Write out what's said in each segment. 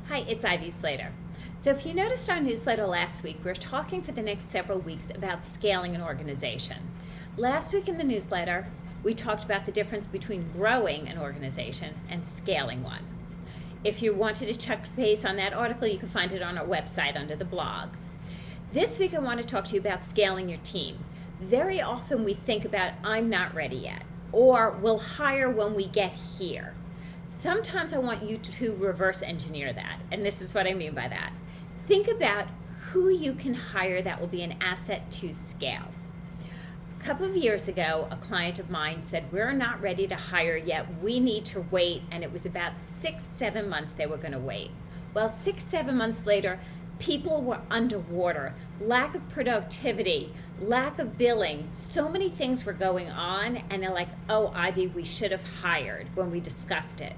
Hi, it's Ivy Slater. So if you noticed our newsletter last week, we're talking for the next several weeks about scaling an organization. Last week in the newsletter, we talked about the difference between growing an organization and scaling one. If you wanted to check base on that article, you can find it on our website under the blogs. This week I want to talk to you about scaling your team. Very often we think about, I'm not ready yet, or we'll hire when we get here. Sometimes I want you to reverse engineer that, and this is what I mean by that. Think about who you can hire that will be an asset to scale. A couple of years ago, a client of mine said, we're not ready to hire yet, we need to wait, and it was about 6-7 months they were going to wait. Well, 6-7 months later, people were underwater, lack of productivity, lack of billing, so many things were going on, and they're like, oh, Ivy, we should have hired when we discussed it.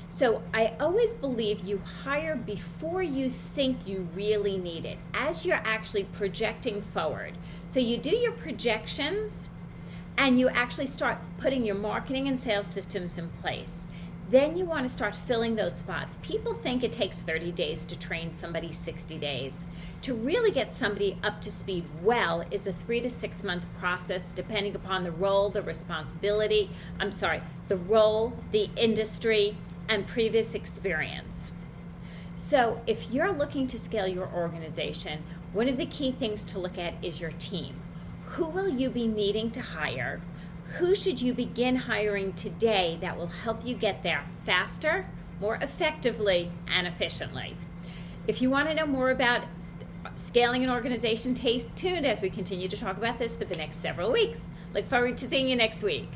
So I always believe you hire before you think you really need it, as you're actually projecting forward. So you do your projections, and you actually start putting your marketing and sales systems in place. Then you want to start filling those spots. People think it takes 30 days to train somebody, 60 days. To really get somebody up to speed well is a 3 to 6 month process, depending upon the role, the responsibility, the role, the industry, and previous experience. So if you're looking to scale your organization, one of the key things to look at is your team. Who will you be needing to hire? Who should you begin hiring today that will help you get there faster, more effectively, and efficiently? If you want to know more about scaling an organization, stay tuned as we continue to talk about this for the next several weeks. Look forward to seeing you next week.